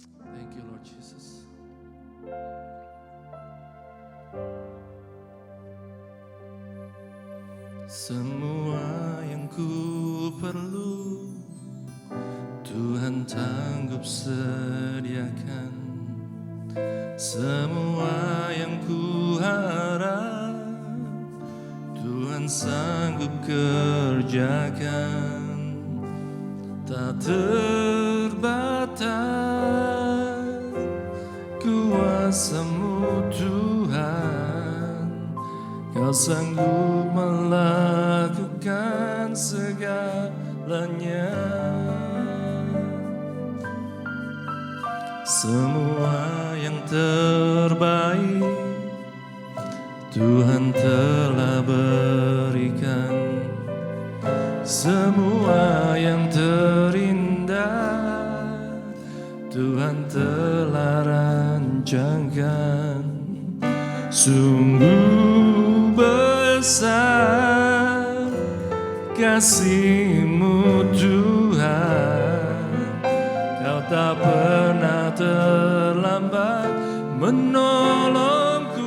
Thank you Lord Jesus. Semua yang ku perlu Tuhan sanggup sediakan. Semua yang ku harap Tuhan sanggup kerjakan. Tak terbatas kuasa-Mu Tuhan, Kau sanggup melakukan segalanya. Semua yang terbaik Tuhan telah berikan. Semua yang terindah Tuhan telah rancangkan. Sungguh besar kasih-Mu Tuhan, Kau tak pernah terlambat menolongku.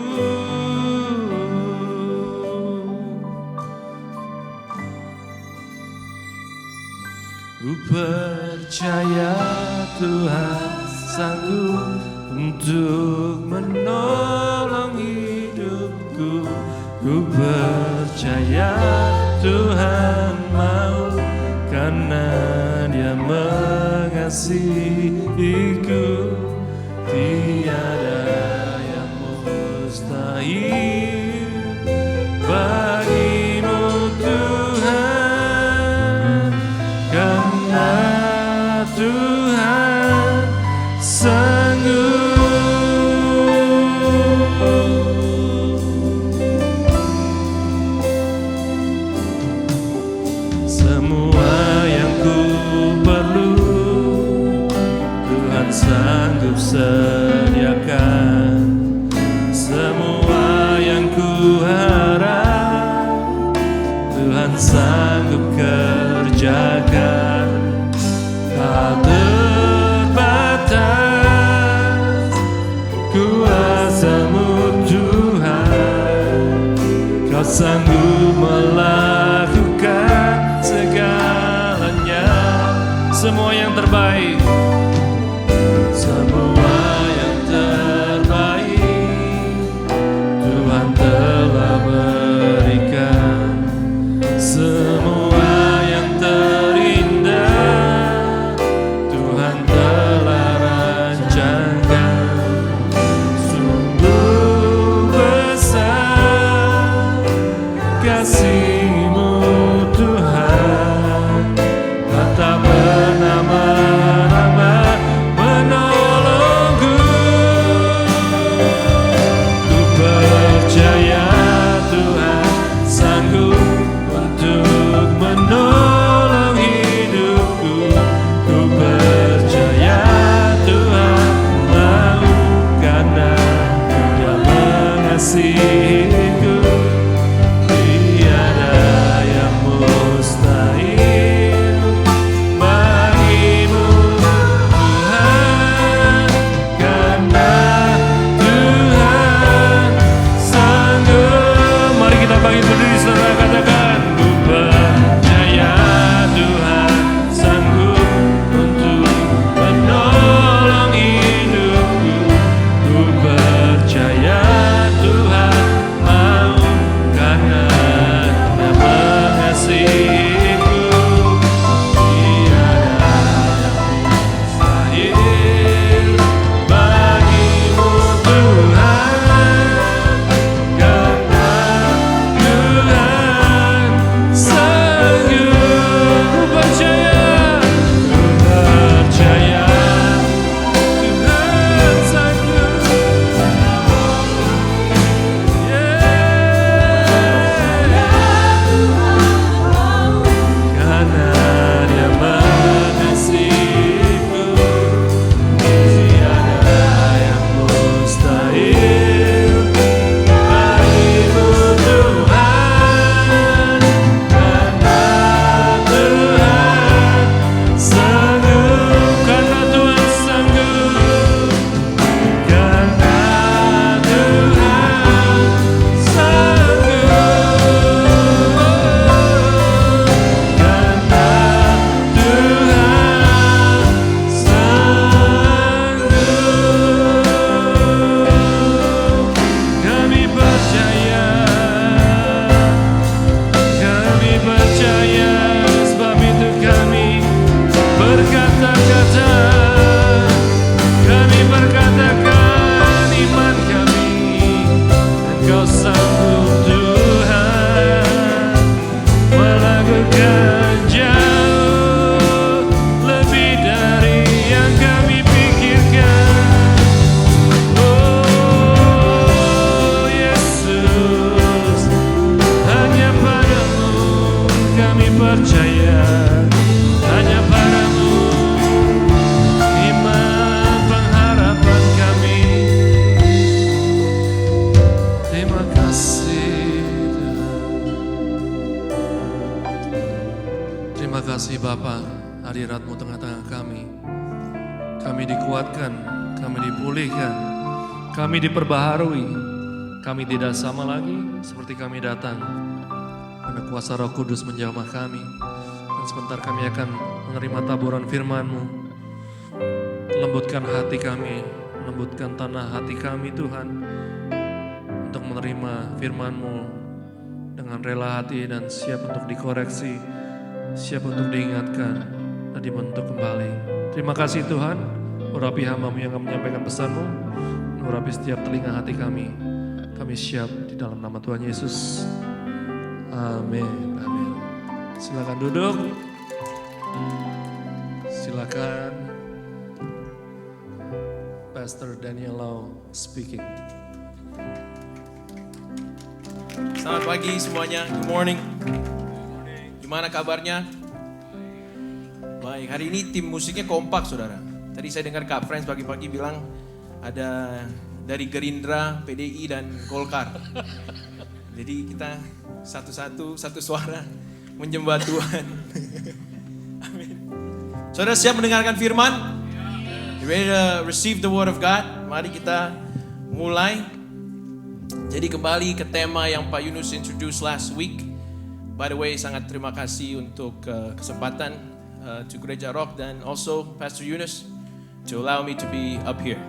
Ku percaya Tuhan sanggup untuk menolong hidupku. Ku percaya Tuhan mau, karena Dia mengasihiku. Tiada yang mustahil bagi-Mu Tuhan, karena Tuhan sanggup. Semua yang ku perlu Tuhan sanggup sediakan. Semua yang ku harap Tuhan sanggup kerjakan. Tak terbatas kuasa-Mu Tuhan, Kau sanggup melakukan segalanya. Semua yang terbaik, semua yang terbaik Tuhan telah berikan. Semua yang terindah Tuhan telah rancangkan. Sungguh besar kasih-Mu Tuhan, Kau tak pernah melambat menolong. hadirat-Mu tengah-tengah kami. Kami dikuatkan, kami dipulihkan, kami diperbaharui. Kami tidak sama lagi seperti kami datang. Karena kuasa Roh Kudus menjamah kami. Dan sebentar kami akan menerima taburan firman-Mu. Lembutkan hati kami, lembutkan tanah hati kami Tuhan. Untuk menerima firman-Mu dengan rela hati dan siap untuk dikoreksi, siap untuk diingatkan dan dibentuk kembali. Terima kasih Tuhan, urapi hamba-Mu yang akan menyampaikan pesan-Mu, urapi setiap telinga hati kami. Kami siap di dalam nama Tuhan Yesus. Amin. Amin. Silakan duduk. Silakan. Pastor Daniel Lau speaking. Selamat pagi semuanya, good morning. Gimana kabarnya? Baik, hari ini tim musiknya kompak saudara. Tadi saya dengar Kak Friends pagi-pagi bilang ada dari Gerindra, PDI dan Golkar. Jadi kita satu suara menyembah Tuhan. Amin. Saudara siap mendengarkan firman? You ready to receive the word of God? Mari kita mulai. Jadi kembali ke tema yang Pak Yunus introduce last week. By the way, sangat terima kasih untuk kesempatan to Gereja Rock dan also Pastor Yunus to allow me to be up here.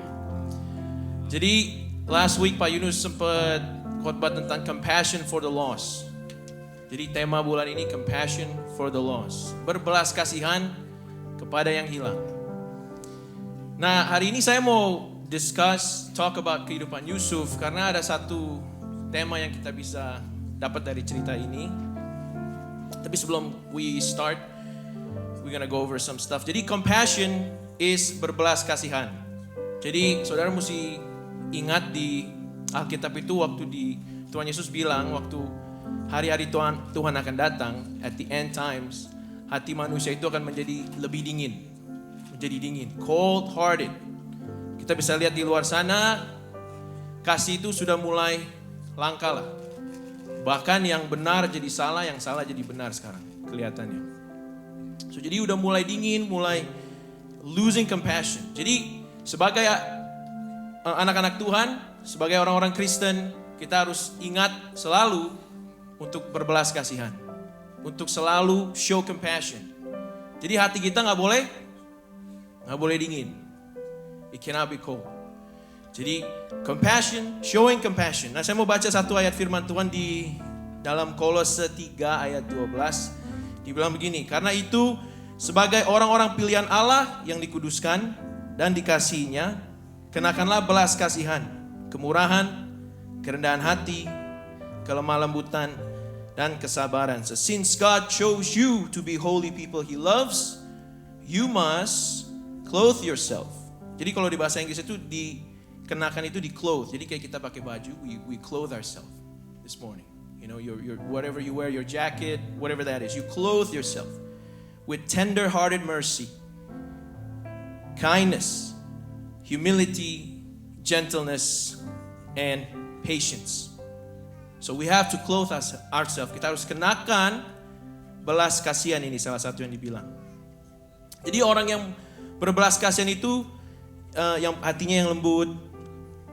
Jadi last week Pak Yunus sempat khotbah tentang compassion for the lost. Jadi tema bulan ini compassion for the lost. Berbelas kasihan kepada yang hilang. Nah hari ini saya mau talk about kehidupan Yusuf karena ada satu tema yang kita bisa dapat dari cerita ini. Tapi sebelum we start, we're gonna go over some stuff. Jadi compassion is berbelas kasihan. Jadi saudara mesti ingat di Alkitab itu waktu Tuhan Yesus bilang waktu hari-hari Tuhan akan datang at the end times, hati manusia itu akan menjadi lebih dingin. Menjadi dingin, cold hearted. Kita bisa lihat di luar sana, kasih itu sudah mulai langka lah. Bahkan yang benar jadi salah, yang salah jadi benar sekarang kelihatannya. So, jadi udah mulai dingin, mulai losing compassion. Jadi sebagai anak-anak Tuhan, sebagai orang-orang Kristen, kita harus ingat selalu untuk berbelas kasihan. Untuk selalu show compassion. Jadi hati kita nggak boleh dingin. It cannot be cold. Jadi compassion, showing compassion. Nah saya mau baca satu ayat firman Tuhan di dalam Kolose 3 ayat 12. Dibilang begini, karena itu sebagai orang-orang pilihan Allah yang dikuduskan dan dikasihinya, kenakanlah belas kasihan, kemurahan, kerendahan hati, kelemah lembutan, dan kesabaran. So, since God chose you to be holy people He loves, you must clothe yourself. Jadi kalau di bahasa Inggris itu dikenakan itu di clothe. Jadi kayak kita pakai baju, we clothe ourselves this morning. You know, your whatever you wear, your jacket, whatever that is, you clothe yourself with tender-hearted mercy, kindness, humility, gentleness, and patience. So we have to clothe ourselves. Kita harus kenakan belas kasihan ini, salah satu yang dibilang. Jadi orang yang berbelas kasihan itu yang hatinya yang lembut,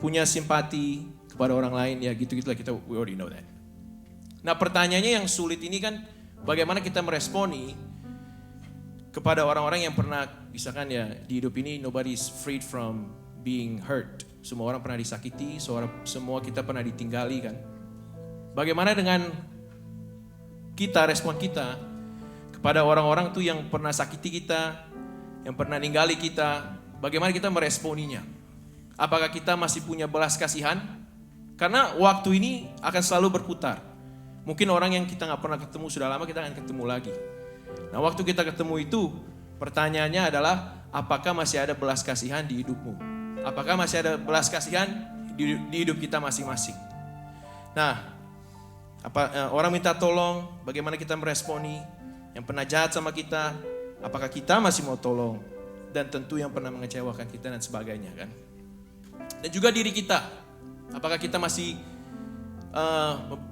punya simpati kepada orang lain, ya gitu-gitulah, we already know that. Nah pertanyaannya yang sulit ini kan bagaimana kita meresponi kepada orang-orang yang pernah, misalkan ya di hidup ini nobody is freed from being hurt. Semua orang pernah disakiti, semua kita pernah ditinggali kan. Bagaimana dengan kita, respon kita kepada orang-orang tuh yang pernah sakiti kita, yang pernah ninggali kita, bagaimana kita meresponinya? Apakah kita masih punya belas kasihan? Karena waktu ini akan selalu berputar. Mungkin orang yang kita gak pernah ketemu sudah lama, kita akan ketemu lagi. Nah waktu kita ketemu itu, pertanyaannya adalah apakah masih ada belas kasihan di hidupmu? Apakah masih ada belas kasihan di hidup kita masing-masing? Nah, orang minta tolong, bagaimana kita meresponi? Yang pernah jahat sama kita, apakah kita masih mau tolong? Dan tentu yang pernah mengecewakan kita dan sebagainya kan. Dan juga diri kita, apakah kita masih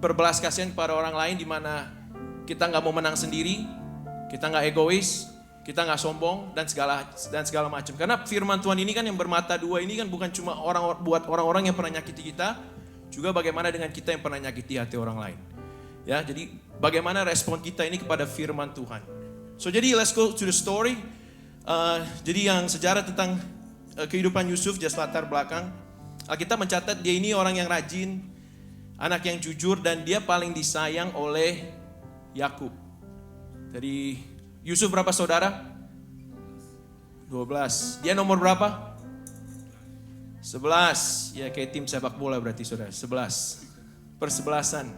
berbelas kasihan kepada orang lain di mana kita nggak mau menang sendiri, kita nggak egois, kita nggak sombong dan segala macam. Karena firman Tuhan ini kan yang bermata dua ini kan bukan cuma buat orang-orang yang pernah nyakiti kita, juga bagaimana dengan kita yang pernah nyakiti hati orang lain. Ya, jadi bagaimana respon kita ini kepada firman Tuhan. So jadi let's go to the story. Jadi yang sejarah tentang kehidupan Yusuf, just latar belakang. Alkitab mencatat dia ini orang yang rajin, anak yang jujur, dan dia paling disayang oleh Yakub. Jadi Yusuf berapa saudara? 12. Dia nomor berapa? 11. Ya kayak tim sepak bola berarti saudara. 11. Persebelasan.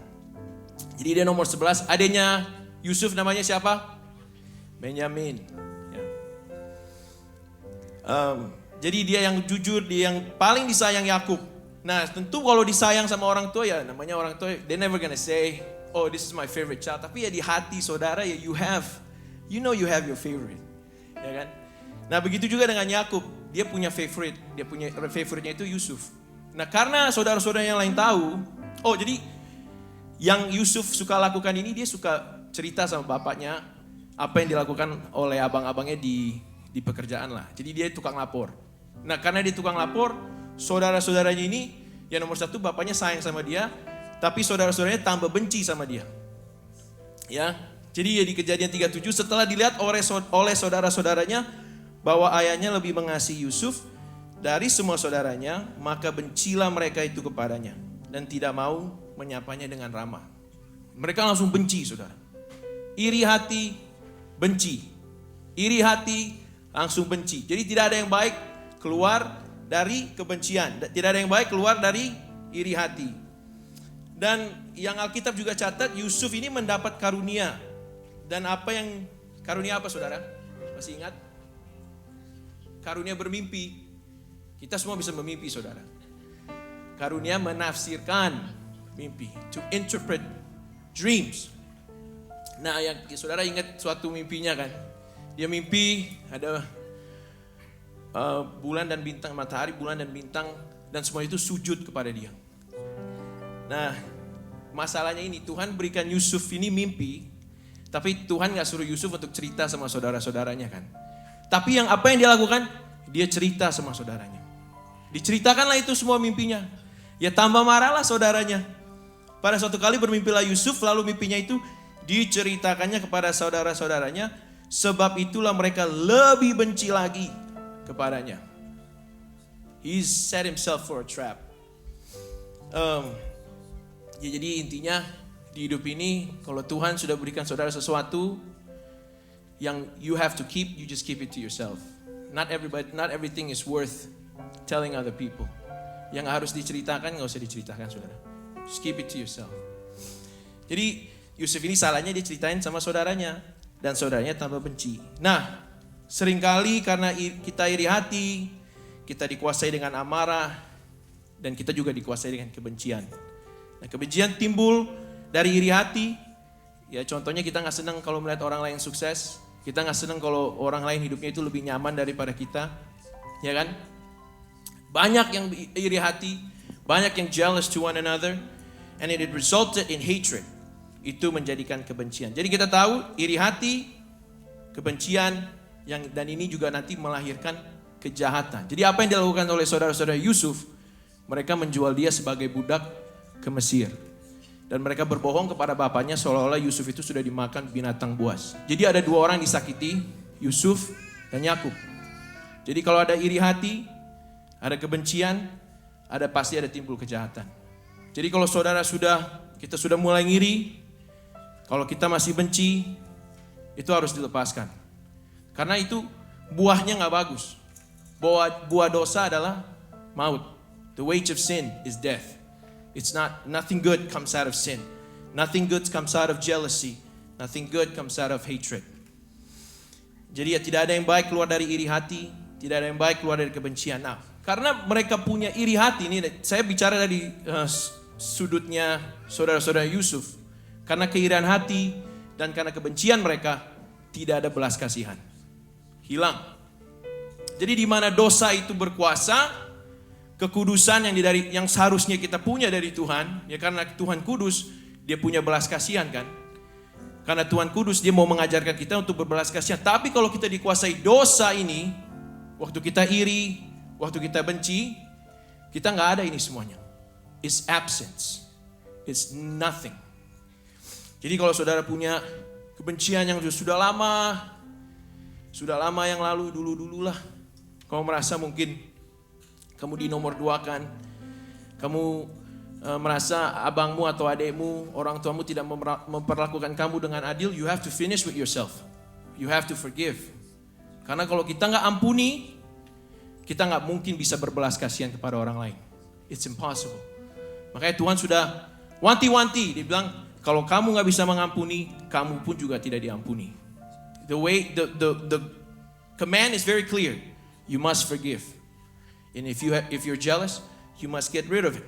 Jadi dia nomor 11. Adanya Yusuf namanya siapa? Benyamin. Ya. Jadi dia yang jujur, dia yang paling disayang Yakub. Nah tentu kalau disayang sama orang tua ya namanya orang tua, they never gonna say, oh this is my favorite child. Tapi ya di hati saudara ya you have your favorite. Ya kan? Nah begitu juga dengan Yakub, dia punya favorite. Dia punya favorite-nya itu Yusuf. Nah karena saudara-saudara yang lain tahu, oh jadi yang Yusuf suka lakukan ini, dia suka cerita sama bapaknya apa yang dilakukan oleh abang-abangnya di pekerjaan lah. Jadi dia tukang lapor. Nah karena dia tukang lapor, saudara-saudaranya ini, yang nomor satu bapaknya sayang sama dia, tapi saudara-saudaranya tambah benci sama dia. Ya, jadi ya di Kejadian 37 setelah dilihat oleh saudara-saudaranya bahwa ayahnya lebih mengasihi Yusuf dari semua saudaranya, maka bencilah mereka itu kepadanya dan tidak mau menyapanya dengan ramah. Mereka langsung benci, saudara. Iri hati, benci. Iri hati, langsung benci. Jadi tidak ada yang baik keluar dari kebencian. Tidak ada yang baik keluar dari iri hati. Dan yang Alkitab juga catat, Yusuf ini mendapat karunia. Dan karunia apa saudara? Masih ingat? Karunia bermimpi. Kita semua bisa memimpi saudara. Karunia menafsirkan mimpi. To interpret dreams. Nah yang saudara ingat suatu mimpinya kan? Dia mimpi ada bulan dan bintang, matahari, bulan dan bintang, dan semua itu sujud kepada dia. Nah, masalahnya ini Tuhan berikan Yusuf ini mimpi, tapi Tuhan gak suruh Yusuf untuk cerita sama saudara-saudaranya kan. Tapi apa yang dia lakukan? Dia cerita sama saudaranya. Diceritakanlah itu semua mimpinya. Ya tambah marahlah saudaranya. Pada suatu kali bermimpilah Yusuf, lalu mimpinya itu diceritakannya kepada saudara-saudaranya, sebab itulah mereka lebih benci lagi kepadanya. He set himself for a trap. Ya jadi intinya di hidup ini kalau Tuhan sudah berikan saudara sesuatu yang you have to keep, you just keep it to yourself. Not everything is worth telling other people. Yang harus diceritakan gak usah diceritakan saudara. Just keep it to yourself. Jadi Yusuf ini salahnya diceritain sama saudaranya dan saudaranya tambah benci. Nah, seringkali karena kita iri hati, kita dikuasai dengan amarah, dan kita juga dikuasai dengan kebencian. Nah, kebencian timbul dari iri hati. Ya contohnya kita gak senang kalau melihat orang lain sukses. Kita gak senang kalau orang lain hidupnya itu lebih nyaman daripada kita. Ya kan? Banyak yang iri hati, banyak yang jealous to one another, and it resulted in hatred. Itu menjadikan kebencian. Jadi kita tahu iri hati, kebencian, dan ini juga nanti melahirkan kejahatan. Jadi apa yang dilakukan oleh saudara-saudara Yusuf, mereka menjual dia sebagai budak ke Mesir. Dan mereka berbohong kepada bapaknya seolah-olah Yusuf itu sudah dimakan binatang buas. Jadi ada dua orang disakiti, Yusuf dan Yakub. Jadi kalau ada iri hati, ada kebencian, pasti ada timbul kejahatan. Jadi kalau kita sudah mulai ngiri, kalau kita masih benci, itu harus dilepaskan. Karena itu buahnya gak bagus. Buah dosa adalah maut. The wage of sin is death. Nothing good comes out of sin. Nothing good comes out of jealousy. Nothing good comes out of hatred. Jadi ya tidak ada yang baik keluar dari iri hati. Tidak ada yang baik keluar dari kebencian. Nah, karena mereka punya iri hati ini, saya bicara dari sudutnya saudara-saudara Yusuf. Karena keirian hati dan karena kebencian mereka, tidak ada belas kasihan. Hilang. Jadi di mana dosa itu berkuasa, kekudusan yang seharusnya kita punya dari Tuhan, ya karena Tuhan kudus, dia punya belas kasihan kan. Karena Tuhan kudus, dia mau mengajarkan kita untuk berbelas kasihan. Tapi kalau kita dikuasai dosa ini, waktu kita iri, waktu kita benci, kita nggak ada ini semuanya. It's absence. It's nothing. Jadi kalau saudara punya kebencian yang sudah lama yang lalu, dulu lah. Kamu merasa mungkin kamu dinomor duakan, kamu merasa abangmu atau adekmu, orang tuamu tidak memperlakukan kamu dengan adil, you have to finish with yourself. You have to forgive. Karena kalau kita nggak ampuni, kita nggak mungkin bisa berbelas kasihan kepada orang lain. It's impossible. Makanya Tuhan sudah wanti-wanti, dia bilang kalau kamu nggak bisa mengampuni, kamu pun juga tidak diampuni. The command is very clear. You must forgive. And if you're jealous, you must get rid of it.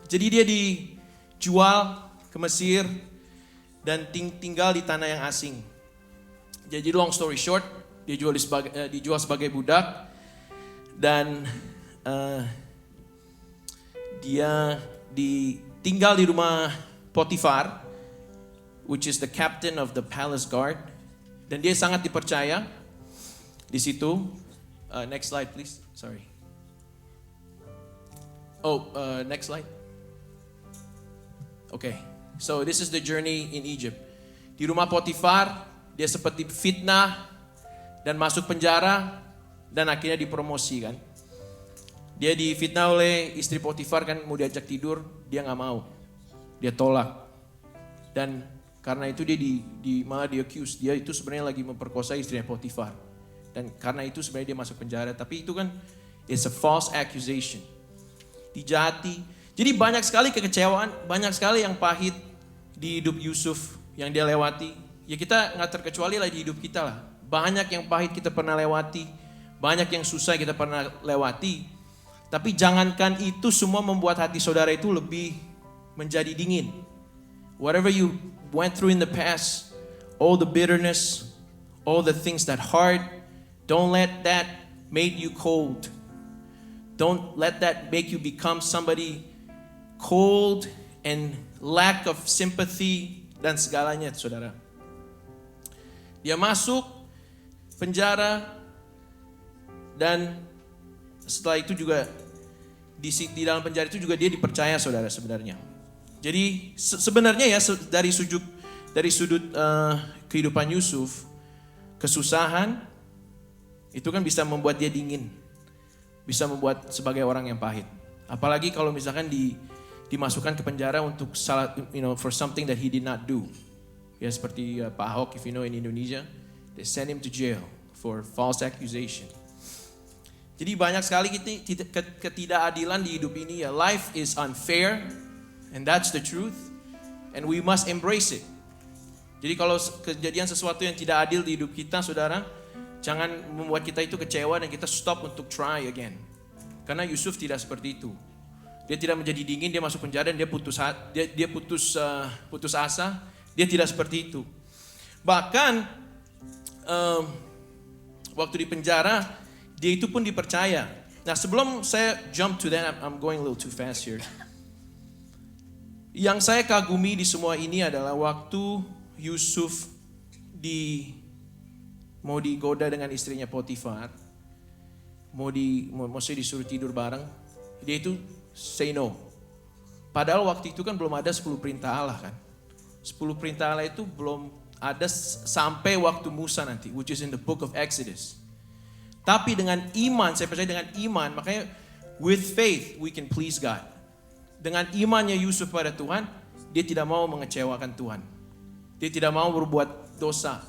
Jadi dia dijual ke Mesir dan tinggal di tanah yang asing. Jadi long story short, dia dijual sebagai budak dan dia tinggal di rumah Potifar, which is the captain of the palace guard, dan dia sangat dipercaya di situ. Next slide please. Sorry. Next slide. Okay, so this is the journey in Egypt. Di rumah Potifar, dia seperti fitnah dan masuk penjara dan akhirnya dipromosi kan. Dia difitnah oleh istri Potifar kan, mau diajak tidur, dia nggak mau, dia tolak. Dan karena itu dia malah di-accuse, dia itu sebenarnya lagi memperkosa istrinya Potifar. Dan karena itu sebenarnya dia masuk penjara, tapi itu kan it's a false accusation. Dijahati. Jadi banyak sekali kekecewaan, banyak sekali yang pahit di hidup Yusuf yang dia lewati. Ya kita nggak terkecuali lah di hidup kita lah. Banyak yang pahit kita pernah lewati, banyak yang susah kita pernah lewati. Tapi jangankan itu semua membuat hati saudara itu lebih menjadi dingin. Whatever you went through in the past, all the bitterness, all the things that hurt, don't let that make you cold. Don't let that make you become somebody cold and lack of sympathy dan segalanya, saudara. Dia masuk penjara dan setelah itu juga di dalam penjara itu juga dia dipercaya, saudara, sebenarnya. Jadi sebenarnya ya dari sudut kehidupan Yusuf, kesusahan itu kan bisa membuat dia dingin, bisa membuat sebagai orang yang pahit. Apalagi kalau misalkan dimasukkan ke penjara untuk salah, for something that he did not do. Ya seperti Pak Ahok, if you know in Indonesia, they send him to jail for false accusation. Jadi banyak sekali ketidakadilan di hidup ini ya. Life is unfair and that's the truth and we must embrace it. Jadi kalau kejadian sesuatu yang tidak adil di hidup kita, saudara, jangan membuat kita itu kecewa dan kita stop untuk try again. Karena Yusuf tidak seperti itu. Dia tidak menjadi dingin, dia masuk penjara dan dia putus asa. Dia tidak seperti itu. Bahkan waktu di penjara, dia itu pun dipercaya. Nah sebelum saya jump to that, I'm going a little too fast here. Yang saya kagumi di semua ini adalah waktu Yusuf mau digoda dengan istrinya Potifar, mau disuruh tidur bareng, dia itu say no. Padahal waktu itu kan belum ada 10 perintah Allah kan. 10 perintah Allah itu belum ada sampai waktu Musa nanti, which is in the book of Exodus. Tapi dengan iman, saya percaya dengan iman, makanya with faith we can please God. Dengan imannya Yusuf pada Tuhan, dia tidak mau mengecewakan Tuhan. Dia tidak mau berbuat dosa.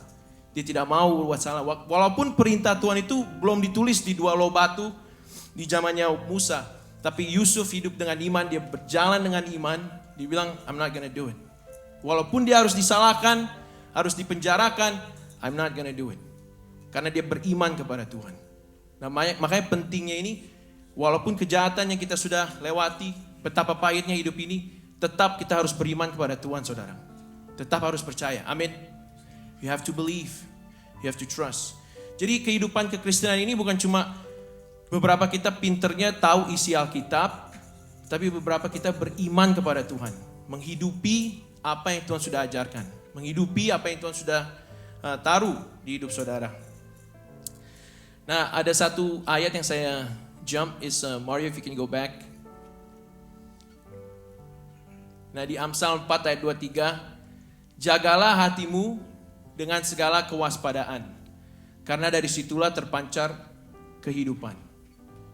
Dia tidak mau berbuat salah. Walaupun perintah Tuhan itu belum ditulis di 2 loh batu di zamannya Musa. Tapi Yusuf hidup dengan iman, dia berjalan dengan iman. Dia bilang, I'm not gonna do it. Walaupun dia harus disalahkan, harus dipenjarakan, I'm not gonna do it. Karena dia beriman kepada Tuhan. Nah, makanya pentingnya ini, walaupun kejahatan yang kita sudah lewati, betapa pahitnya hidup ini, tetap kita harus beriman kepada Tuhan, saudara. Tetap harus percaya. Amin. You have to believe. You have to trust. Jadi kehidupan kekristenan ini bukan cuma beberapa kita pinternya tahu isi Alkitab, tapi beberapa kita beriman kepada Tuhan. menghidupi apa yang Tuhan sudah ajarkan, menghidupi apa yang Tuhan sudah taruh di hidup saudara. Nah, ada satu ayat yang saya jump is Mario, if you can go back. Nah, di Amsal 4 ayat 23, jagalah hatimu dengan segala kewaspadaan, karena dari situlah terpancar kehidupan.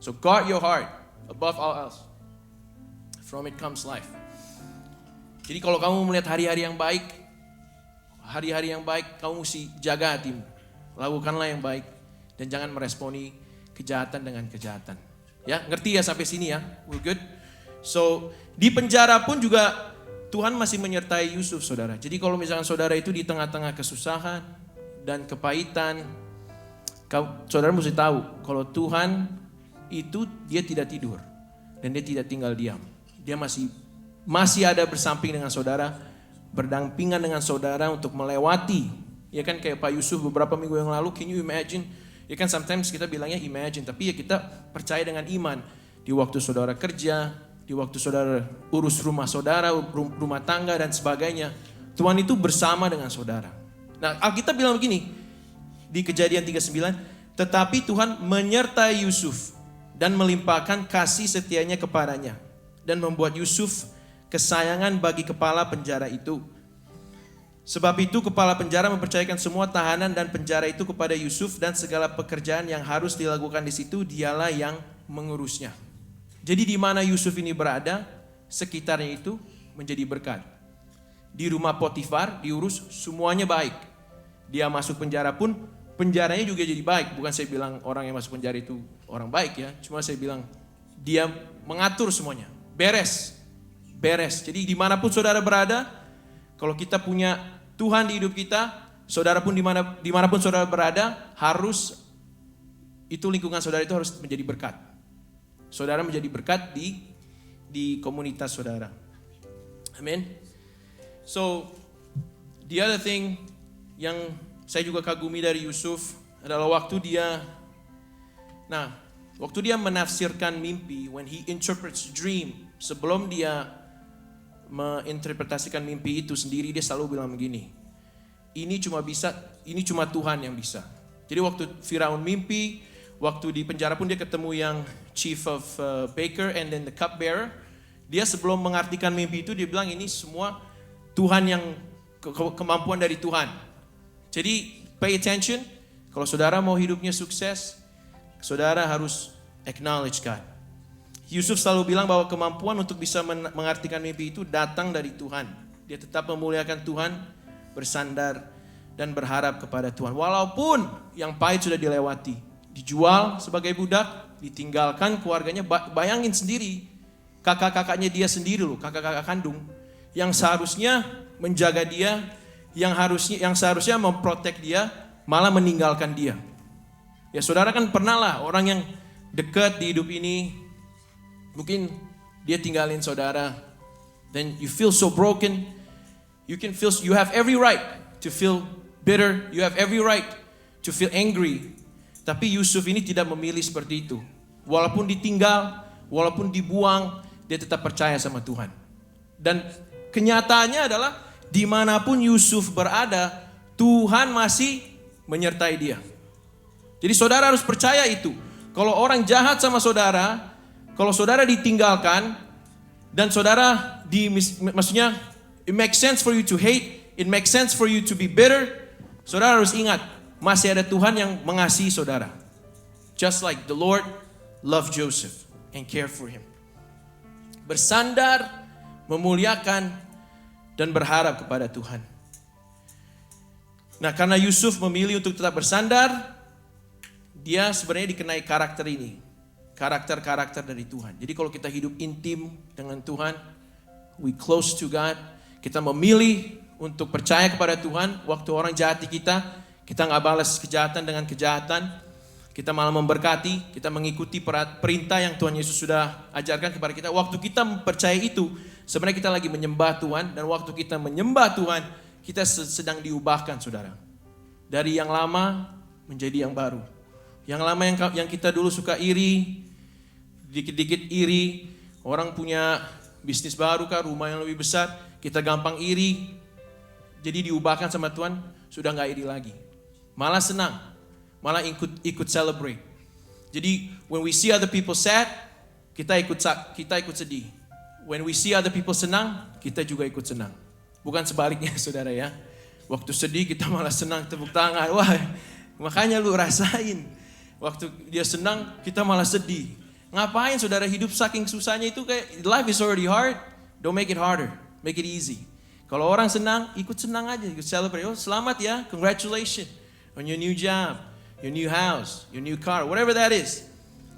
So guard your heart above all else. From it comes life. Jadi kalau kamu melihat hari-hari yang baik, kamu mesti jaga hatimu. Lakukanlah yang baik dan jangan meresponi kejahatan dengan kejahatan. Ya, ngerti ya sampai sini ya? We're good. So, di penjara pun juga Tuhan masih menyertai Yusuf, saudara. Jadi kalau misalkan saudara itu di tengah-tengah kesusahan dan kepahitan, saudara mesti tahu kalau Tuhan itu dia tidak tidur dan dia tidak tinggal diam. Dia masih ada bersamping dengan saudara, berdampingan dengan saudara untuk melewati. Ya kan kayak Pak Yusuf beberapa minggu yang lalu, can you imagine? Ya kan sometimes kita bilangnya imagine, tapi ya kita percaya dengan iman. Di waktu saudara kerja, di waktu saudara urus rumah saudara, rumah tangga dan sebagainya, Tuhan itu bersama dengan saudara. Nah, Alkitab bilang begini di Kejadian 39, tetapi Tuhan menyertai Yusuf dan melimpahkan kasih setianya kepadanya dan membuat Yusuf kesayangan bagi kepala penjara itu. Sebab itu kepala penjara mempercayakan semua tahanan dan penjara itu kepada Yusuf, dan segala pekerjaan yang harus dilakukan di situ dialah yang mengurusnya. Jadi di mana Yusuf ini berada, sekitarnya itu menjadi berkat. Di rumah Potifar diurus semuanya baik. Dia masuk penjara pun penjaranya juga jadi baik. Bukan saya bilang orang yang masuk penjara itu orang baik ya, cuma saya bilang dia mengatur semuanya. Beres. Jadi dimanapun saudara berada, kalau kita punya Tuhan di hidup kita, saudara pun dimanapun saudara berada, harus itu lingkungan saudara itu harus menjadi berkat. Saudara menjadi berkat di komunitas saudara. Amin. So the other thing yang saya juga kagumi dari Yusuf adalah waktu dia menafsirkan mimpi, when he interprets dream, sebelum dia menginterpretasikan mimpi itu sendiri, dia selalu bilang begini, ini cuma Tuhan yang bisa. Jadi waktu Firaun mimpi, waktu di penjara pun dia ketemu yang chief of baker and then the cupbearer, dia sebelum mengartikan mimpi itu dia bilang ini semua Tuhan yang kemampuan dari Tuhan. Jadi pay attention, kalau saudara mau hidupnya sukses, saudara harus acknowledge God. Yusuf selalu bilang bahwa kemampuan untuk bisa mengartikan mimpi itu datang dari Tuhan. Dia tetap memuliakan Tuhan, bersandar dan berharap kepada Tuhan. Walaupun yang pahit sudah dilewati, dijual sebagai budak, ditinggalkan keluarganya. Bayangin sendiri, kakak-kakaknya dia sendiri loh, kakak-kakak kandung, yang seharusnya menjaga dia, yang seharusnya memprotek dia, malah meninggalkan dia. Ya saudara kan pernah lah orang yang dekat di hidup ini, mungkin dia tinggalin saudara, then you feel so broken, you have every right to feel bitter, you have every right to feel angry. Tapi Yusuf ini tidak memilih seperti itu. Walaupun ditinggal, walaupun dibuang, dia tetap percaya sama Tuhan. Dan kenyataannya adalah dimanapun Yusuf berada, Tuhan masih menyertai dia. Jadi saudara harus percaya itu. Kalau orang jahat sama saudara, kalau saudara ditinggalkan dan saudara maksudnya it makes sense for you to hate, it makes sense for you to be bitter, saudara harus ingat masih ada Tuhan yang mengasihi saudara. Just like the Lord loved Joseph and cared for him. Bersandar, memuliakan dan berharap kepada Tuhan. Nah, karena Yusuf memilih untuk tetap bersandar, dia sebenarnya dikenai karakter ini. Karakter-karakter dari Tuhan. Jadi kalau kita hidup intim dengan Tuhan, we close to God, kita memilih untuk percaya kepada Tuhan, waktu orang jahati kita nggak balas kejahatan dengan kejahatan, kita malah memberkati, kita mengikuti perintah yang Tuhan Yesus sudah ajarkan kepada kita. Waktu kita percaya itu, sebenarnya kita lagi menyembah Tuhan, dan waktu kita menyembah Tuhan, kita sedang diubahkan, saudara. Dari yang lama menjadi yang baru. Yang lama yang kita dulu suka iri, dikit-dikit iri, orang punya bisnis baru kah, rumah yang lebih besar, kita gampang iri. Jadi diubahkan sama Tuhan, sudah nggak iri lagi. Malah senang, malah ikut celebrate. Jadi when we see other people sad, kita ikut sedih. When we see other people senang, kita juga ikut senang. Bukan sebaliknya saudara ya. Waktu sedih kita malah senang, tepuk tangan. Wah, makanya lu rasain. Waktu dia senang, kita malah sedih. Ngapain saudara hidup saking susahnya itu kayak life is already hard. Don't make it harder, make it easy. Kalau orang senang, ikut senang aja, ikut celebrate. Oh, selamat ya, congratulations on your new job, your new house, your new car, whatever that is.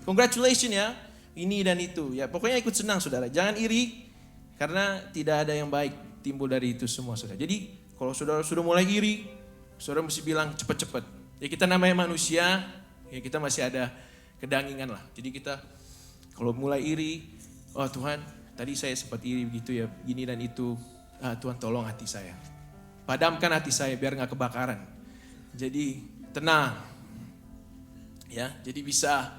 Congratulations ya, ini dan itu. Ya, pokoknya ikut senang saudara. Jangan iri, karena tidak ada yang baik timbul dari itu semua saudara. Jadi kalau saudara sudah mulai iri, saudara mesti bilang cepat-cepat. Ya kita namanya manusia, ya kita masih ada kedangingan lah. Jadi kita kalau mulai iri, oh Tuhan, tadi saya sempat iri begitu ya, gini dan itu. Tuhan tolong hati saya. Padamkan hati saya biar gak kebakaran. Jadi tenang. Ya, jadi bisa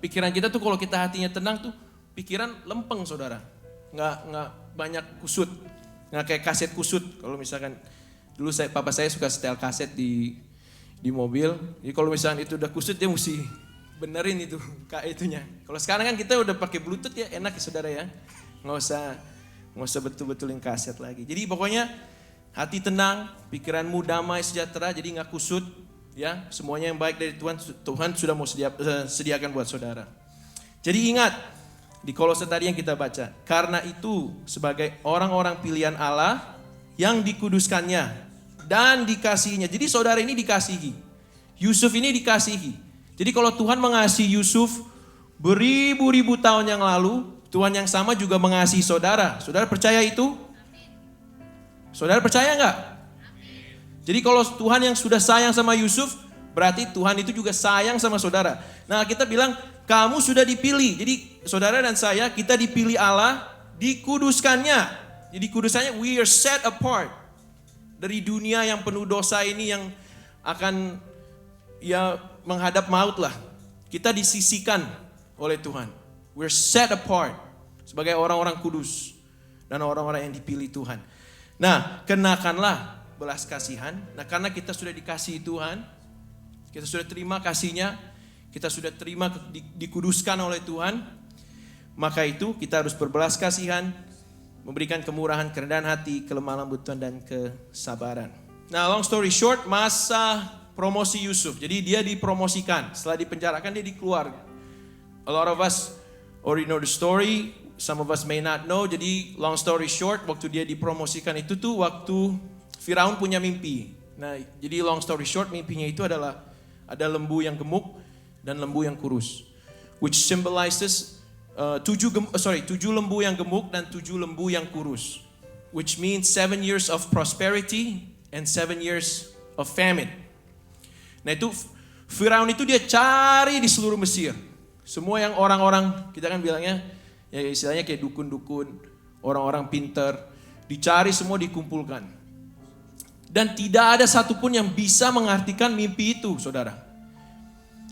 pikiran kita tuh kalau kita hatinya tenang tuh pikiran lempeng saudara. Nggak banyak kusut. Nggak kayak kaset kusut. Kalau misalkan dulu papa saya suka setel kaset di mobil. Jadi kalau misalkan itu udah kusut dia mesti benerin itu itunya. Kalau sekarang kan kita udah pakai Bluetooth ya, enak ya saudara ya. Nggak usah betul-betulin kaset lagi. Jadi pokoknya hati tenang, pikiranmu damai sejahtera, jadi nggak kusut. Ya, semuanya yang baik dari Tuhan sudah mau sediakan buat saudara. Jadi ingat di Kolose tadi yang kita baca, karena itu sebagai orang-orang pilihan Allah yang dikuduskannya dan dikasihinya. Jadi saudara ini dikasihi, Yusuf ini dikasihi. Jadi kalau Tuhan mengasihi Yusuf beribu-ribu tahun yang lalu, Tuhan yang sama juga mengasihi saudara. Saudara percaya itu? Saudara percaya enggak? Jadi kalau Tuhan yang sudah sayang sama Yusuf, berarti Tuhan itu juga sayang sama saudara. Nah kita bilang, kamu sudah dipilih. Jadi saudara dan saya, kita dipilih Allah, dikuduskannya. Jadi kudusannya, we are set apart. Dari dunia yang penuh dosa ini yang akan ya menghadap maut lah. Kita disisihkan oleh Tuhan. We're set apart sebagai orang-orang kudus dan orang-orang yang dipilih Tuhan. Nah, kenakanlah belas kasihan. Nah, karena kita sudah dikasihi Tuhan, kita sudah terima kasih-Nya, kita sudah terima dikuduskan oleh Tuhan, maka itu kita harus berbelas kasihan, memberikan kemurahan, kerendahan hati, kelemah lembutan dan kesabaran. Nah, long story short, masa promosi Yusuf. Jadi dia dipromosikan. Setelah dipenjarakan dia dikeluar. A lot of us already know the story. Some of us may not know. Jadi long story short, waktu dia dipromosikan itu tuh waktu Firaun punya mimpi. Nah, jadi long story short, mimpinya itu adalah ada lembu yang gemuk dan lembu yang kurus, which symbolizes 7 lembu yang gemuk dan 7 lembu yang kurus, which means 7 years of prosperity and 7 years of famine. Nah itu Firaun itu dia cari di seluruh Mesir. Semua yang orang-orang, kita kan bilangnya, ya istilahnya kayak dukun-dukun, orang-orang pintar, dicari semua dikumpulkan. Dan tidak ada satupun yang bisa mengartikan mimpi itu, saudara.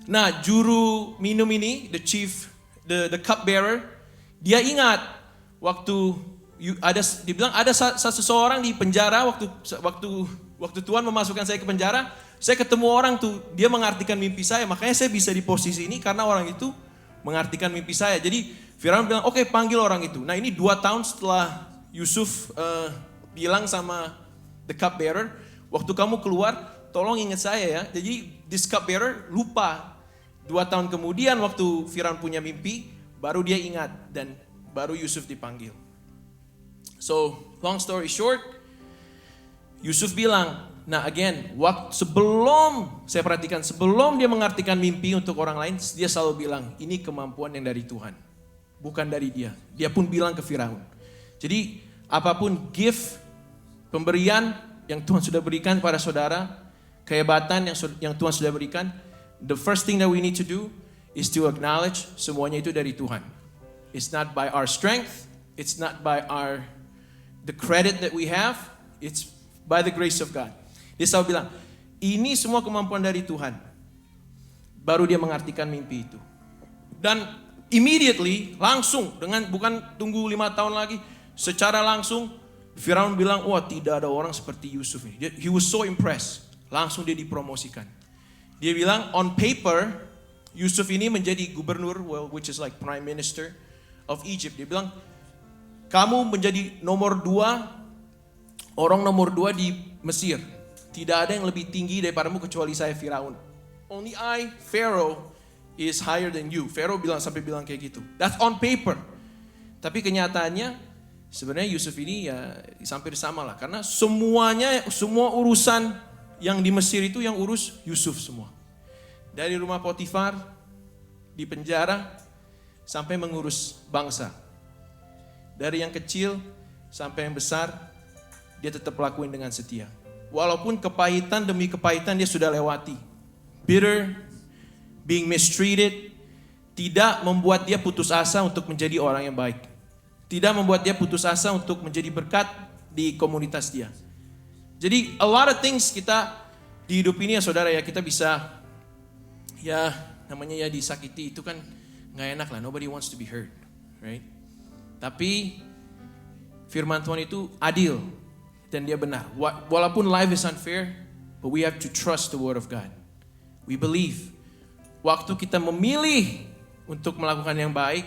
Nah, juru minum ini, the cup bearer, dia ingat waktu dibilang ada seseorang di penjara waktu Tuhan memasukkan saya ke penjara. Saya ketemu orang tuh, dia mengartikan mimpi saya. Makanya saya bisa di posisi ini karena orang itu mengartikan mimpi saya. Jadi Firaun bilang, oke, panggil orang itu. Nah ini 2 tahun setelah Yusuf bilang sama the cup bearer, waktu kamu keluar, tolong ingat saya ya. Jadi this cup bearer lupa. 2 tahun kemudian waktu Firaun punya mimpi, baru dia ingat dan baru Yusuf dipanggil. So long story short, Yusuf bilang, nah again, sebelum dia mengartikan mimpi untuk orang lain, dia selalu bilang, ini kemampuan yang dari Tuhan, bukan dari dia. Dia pun bilang ke Firaun. Jadi apapun gift, pemberian yang Tuhan sudah berikan pada saudara, kehebatan yang Tuhan sudah berikan, the first thing that we need to do is to acknowledge semuanya itu dari Tuhan. It's not by our strength, it's not by the credit that we have, it's by the grace of God. Dia selalu bilang, ini semua kemampuan dari Tuhan. Baru dia mengartikan mimpi itu. Dan immediately, langsung, dengan bukan tunggu 5 tahun lagi, secara langsung Firaun bilang, wah tidak ada orang seperti Yusuf ini. He was so impressed. Langsung dia dipromosikan. Dia bilang, on paper, Yusuf ini menjadi gubernur, well, which is like prime minister of Egypt. Dia bilang, kamu menjadi orang nomor 2 di Mesir. Tidak ada yang lebih tinggi daripadamu kecuali saya Firaun. Only I, Pharaoh, is higher than you. Pharaoh sampai bilang kayak gitu. That's on paper. Tapi kenyataannya, sebenarnya Yusuf ini ya hampir sama lah. Karena semua urusan yang di Mesir itu yang urus Yusuf semua. Dari rumah Potifar, di penjara, sampai mengurus bangsa. Dari yang kecil sampai yang besar, dia tetap lakuin dengan setia. Walaupun kepahitan demi kepahitan dia sudah lewati. Bitter, being mistreated, tidak membuat dia putus asa untuk menjadi orang yang baik. Tidak membuat dia putus asa untuk menjadi berkat di komunitas dia. Jadi a lot of things kita di hidup ini ya saudara ya, kita bisa ya namanya ya disakiti itu kan gak enak lah. Nobody wants to be hurt, right? Tapi firman Tuhan itu adil dan dia benar. Walaupun life is unfair, but we have to trust the word of God. We believe. Waktu kita memilih untuk melakukan yang baik,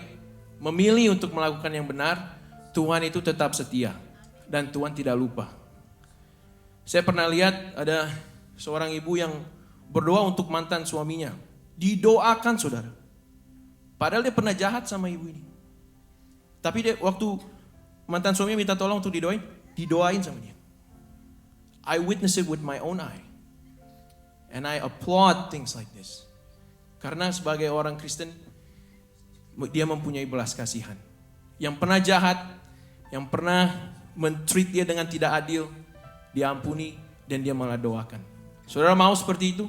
memilih untuk melakukan yang benar, Tuhan itu tetap setia dan Tuhan tidak lupa. Saya pernah lihat ada seorang ibu yang berdoa untuk mantan suaminya. Didoakan saudara. Padahal dia pernah jahat sama ibu ini. Tapi dia waktu mantan suaminya minta tolong untuk didoain sama dia. I witnessed it with my own eye. And I applaud things like this. Karena sebagai orang Kristen, dia mempunyai belas kasihan. Yang pernah jahat, yang pernah men-treat dia dengan tidak adil, diampuni dan dia malah doakan. Saudara mau seperti itu?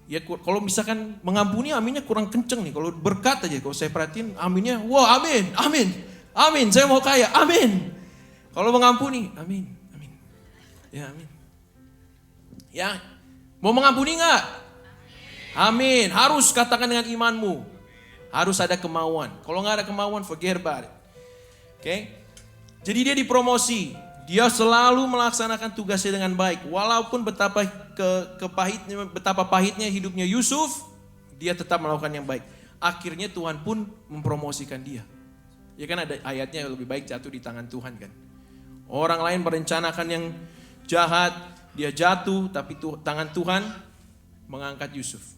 Ya kalau misalkan mengampuni aminnya kurang kenceng nih. Kalau berkat aja, kalau saya perhatiin aminnya, wah amin, amin, amin, saya mau kaya, amin. Kalau mengampuni, amin, amin. Ya amin. Ya, mau mengampuni enggak? Amin. Harus katakan dengan imanmu. Harus ada kemauan. Kalau nggak ada kemauan, forget about it. Oke? Jadi dia dipromosi. Dia selalu melaksanakan tugasnya dengan baik. Walaupun betapa pahitnya hidupnya Yusuf, dia tetap melakukan yang baik. Akhirnya Tuhan pun mempromosikan dia. Ya kan ada ayatnya lebih baik jatuh di tangan Tuhan kan. Orang lain merencanakan yang jahat, dia jatuh, tapi tangan Tuhan mengangkat Yusuf.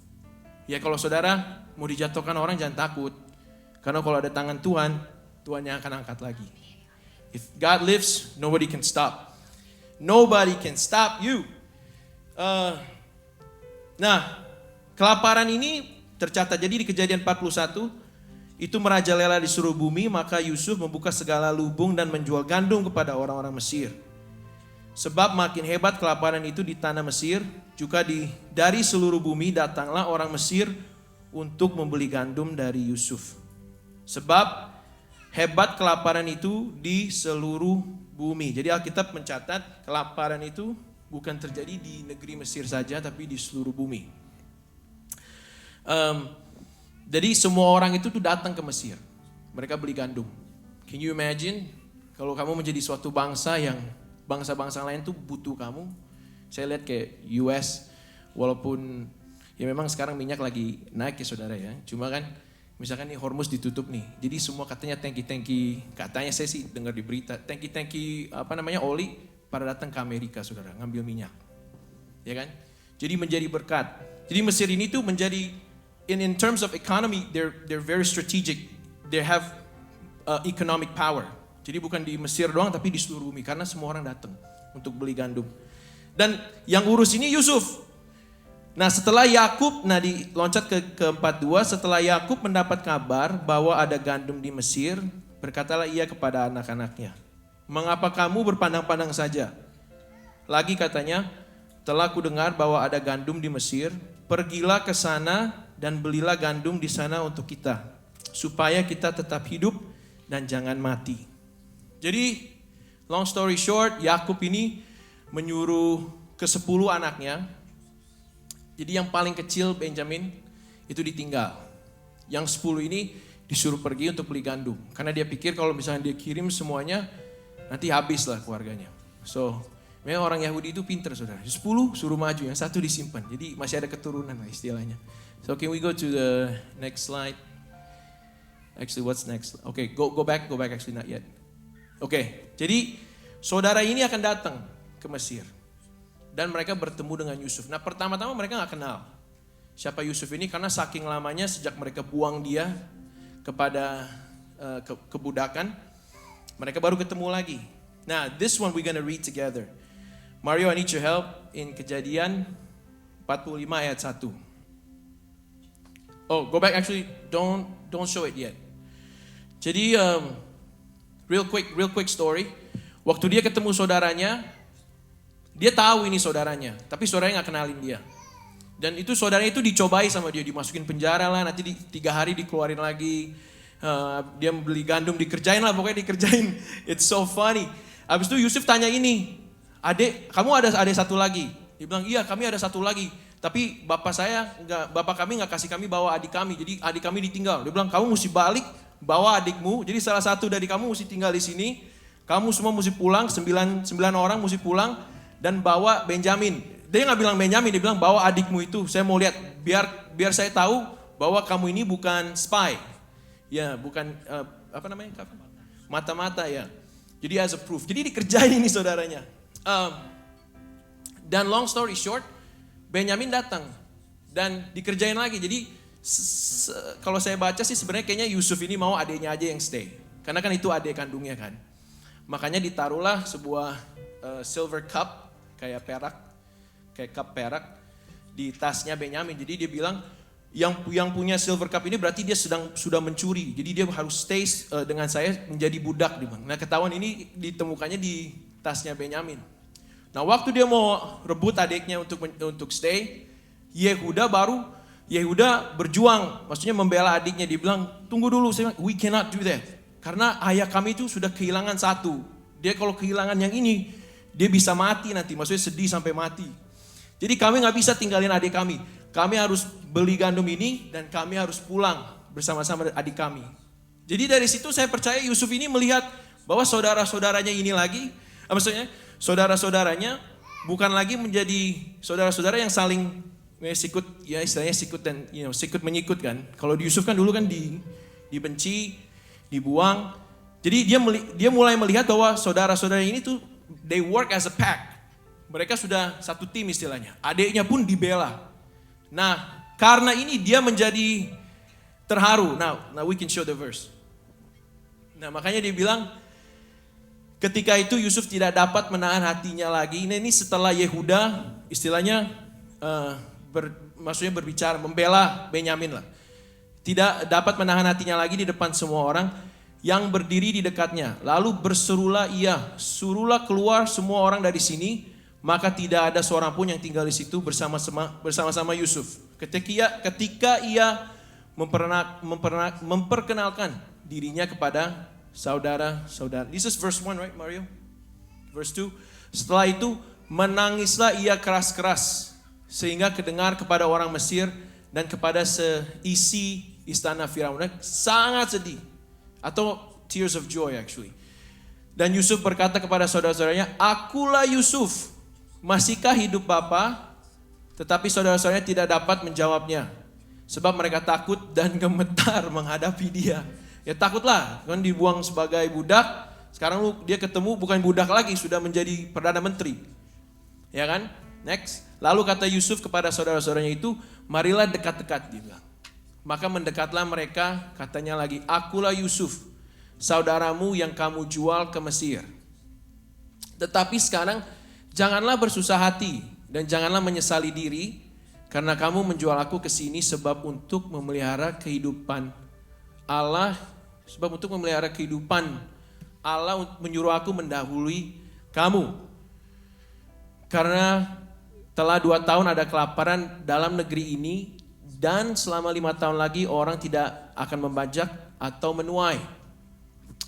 Ya kalau saudara mau dijatuhkan orang jangan takut. Karena kalau ada tangan Tuhan, Tuhan yang akan angkat lagi. If God lifts, nobody can stop. Nobody can stop you. Nah, kelaparan ini tercatat. Jadi di Kejadian 41, itu merajalela di seluruh bumi, maka Yusuf membuka segala lubung dan menjual gandum kepada orang-orang Mesir. Sebab makin hebat kelaparan itu di tanah Mesir, juga dari seluruh bumi datanglah orang Mesir untuk membeli gandum dari Yusuf. Sebab hebat kelaparan itu di seluruh bumi. Jadi Alkitab mencatat kelaparan itu bukan terjadi di negeri Mesir saja, tapi di seluruh bumi. Jadi semua orang itu tuh datang ke Mesir. Mereka beli gandum. Can you imagine kalau kamu menjadi suatu bangsa yang bangsa-bangsa lain tuh butuh kamu. Saya lihat kayak US, walaupun ya memang sekarang minyak lagi naik ya saudara ya. Cuma kan misalkan nih Hormuz ditutup nih. Jadi semua katanya tangki-tangki, katanya saya sih dengar di berita, tangki-tangki oli pada datang ke Amerika saudara, ngambil minyak. Ya kan? Jadi menjadi berkat. Jadi Mesir ini tuh menjadi in terms of economy they're very strategic. They have economic power. Jadi bukan di Mesir doang tapi di seluruh bumi karena semua orang datang untuk beli gandum. Dan yang urus ini Yusuf. Nah setelah Yakub, diloncat ke 42, setelah Yakub mendapat kabar bahwa ada gandum di Mesir, berkatalah ia kepada anak-anaknya, mengapa kamu berpandang-pandang saja? Lagi katanya, telah ku dengar bahwa ada gandum di Mesir, pergilah ke sana dan belilah gandum di sana untuk kita, supaya kita tetap hidup dan jangan mati. Jadi long story short, Yakub ini menyuruh ke-10 anaknya. Jadi yang paling kecil Benjamin itu ditinggal. Yang 10 ini disuruh pergi untuk beli gandum. Karena dia pikir kalau misalnya dia kirim semuanya, nanti habis lah keluarganya. So, memang orang Yahudi itu pinter saudara. 10 suruh maju, yang 1 disimpan. Jadi masih ada keturunan lah istilahnya. So can we go to the next slide? Actually, what's next? Okay, go back actually not yet. Okay, jadi saudara ini akan datang ke Mesir. Dan mereka bertemu dengan Yusuf. Nah pertama-tama mereka gak kenal siapa Yusuf ini karena saking lamanya sejak mereka buang dia kepada kebudakan, mereka baru ketemu lagi. Nah, this one we're gonna read together. Mario, I need your help in Kejadian 45 ayat 1. Oh, go back actually, don't show it yet. Jadi real quick story. Waktu dia ketemu saudaranya, dia tahu ini saudaranya, tapi saudaranya gak kenalin dia. Dan itu saudaranya itu dicobai sama dia, dimasukin penjara lah, nanti 3 hari dikeluarin lagi. Dia beli gandum, dikerjain lah, pokoknya dikerjain. It's so funny. Abis itu Yusuf tanya ini, adek, kamu ada adik satu lagi? Dia bilang, iya kami ada satu lagi. Tapi bapak kami gak kasih kami bawa adik kami, jadi adik kami ditinggal. Dia bilang, kamu mesti balik, bawa adikmu, jadi salah satu dari kamu mesti tinggal di sini. Kamu semua mesti pulang, 9 orang mesti pulang, dan bawa Benjamin. Dia nggak bilang Benjamin, dia bilang bawa adikmu itu. Saya mau lihat, biar saya tahu bahwa kamu ini bukan spy, ya bukan mata-mata ya. Jadi as a proof. Jadi dikerjain ini saudaranya. Dan long story short, Benjamin datang dan dikerjain lagi. Jadi kalau saya baca sih sebenarnya kayaknya Yusuf ini mau adiknya aja yang stay, karena kan itu adik kandungnya kan. Makanya ditaruhlah sebuah silver cup kayak cup perak di tasnya Benyamin. Jadi dia bilang yang punya silver cup ini berarti dia sudah mencuri. Jadi dia harus stay dengan saya menjadi budak. Nah ketahuan ini ditemukannya di tasnya Benyamin. Nah waktu dia mau rebut adiknya untuk stay, Yehuda berjuang, maksudnya membela adiknya. Dia bilang tunggu dulu, we cannot do that. Karena ayah kami itu sudah kehilangan satu. Dia kalau kehilangan yang ini, dia bisa mati nanti, maksudnya sedih sampai mati. Jadi kami gak bisa tinggalin adik kami. Kami harus beli gandum ini dan kami harus pulang bersama-sama adik kami. Jadi dari situ saya percaya Yusuf ini melihat bahwa saudara-saudaranya ini lagi, maksudnya saudara-saudaranya bukan lagi menjadi saudara-saudara yang saling sikut, ya istilahnya sikut dan sikut menyikut kan. Kalau di Yusuf kan dulu kan dibenci, dibuang. Jadi dia mulai melihat bahwa saudara-saudara ini tuh they work as a pack. Mereka sudah satu tim istilahnya. Adiknya pun dibela. Nah, karena ini dia menjadi terharu. Now we can show the verse. Nah, makanya dia bilang ketika itu Yusuf tidak dapat menahan hatinya lagi. Ini setelah Yehuda istilahnya maksudnya berbicara membela Benyamin lah. Tidak dapat menahan hatinya lagi di depan semua orang yang berdiri di dekatnya. Lalu berserulah ia, suruhlah keluar semua orang dari sini. Maka tidak ada seorang pun yang tinggal di situ bersama-sama Yusuf. Ketika ia memperkenalkan dirinya kepada saudara-saudara. This is verse 1, right Mario? Verse 2. Setelah itu menangislah ia keras-keras sehingga kedengar kepada orang Mesir dan kepada seisi istana Firaun. Sangat sedih, atau tears of joy actually. Dan Yusuf berkata kepada saudara-saudaranya, akulah Yusuf. Masihkah hidup Bapa? Tetapi saudara-saudaranya tidak dapat menjawabnya. Sebab mereka takut dan gemetar menghadapi dia. Ya takutlah, kan dibuang sebagai budak. Sekarang dia ketemu bukan budak lagi, sudah menjadi Perdana Menteri. Ya kan? Next. Lalu kata Yusuf kepada saudara-saudaranya itu, marilah dekat-dekat, dia bilang. Maka mendekatlah mereka, katanya lagi, akulah Yusuf, saudaramu yang kamu jual ke Mesir. Tetapi sekarang janganlah bersusah hati dan janganlah menyesali diri karena kamu menjual aku ke sini sebab untuk memelihara kehidupan Allah, Allah menyuruh aku mendahului kamu. Karena telah 2 tahun ada kelaparan dalam negeri ini dan selama 5 tahun lagi orang tidak akan membajak atau menuai.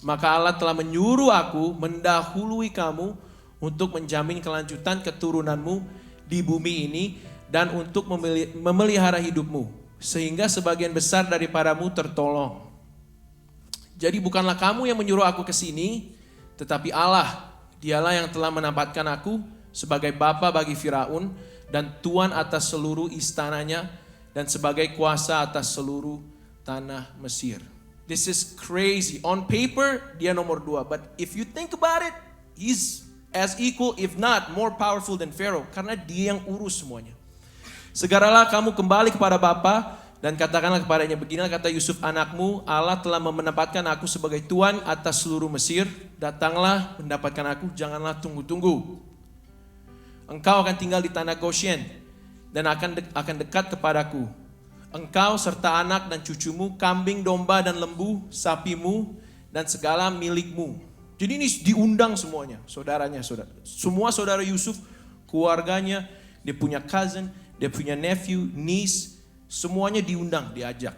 Maka Allah telah menyuruh aku mendahului kamu untuk menjamin kelanjutan keturunanmu di bumi ini dan untuk memelihara hidupmu. sehingga sebagian besar daripadamu tertolong. Jadi bukanlah kamu yang menyuruh aku ke sini, tetapi Allah, dialah yang telah menempatkan aku sebagai bapa bagi Firaun dan tuan atas seluruh istananya dan sebagai kuasa atas seluruh tanah Mesir. This is crazy. On paper, dia nomor 2. But if you think about it, he's as equal, if not more powerful than Pharaoh. Karena dia yang urus semuanya. Segeralah kamu kembali kepada Bapa dan katakanlah kepadanya, beginilah kata Yusuf anakmu, Allah telah menempatkan aku sebagai tuan atas seluruh Mesir. Datanglah mendapatkan aku, janganlah tunggu-tunggu. Engkau akan tinggal di tanah Goshen dan akan dekat kepadaku. Engkau serta anak dan cucumu, kambing, domba dan lembu, sapimu dan segala milikmu. Jadi ini diundang semuanya, saudaranya, saudara. Semua saudara Yusuf, keluarganya, dia punya cousin, dia punya nephew, niece, semuanya diundang, diajak.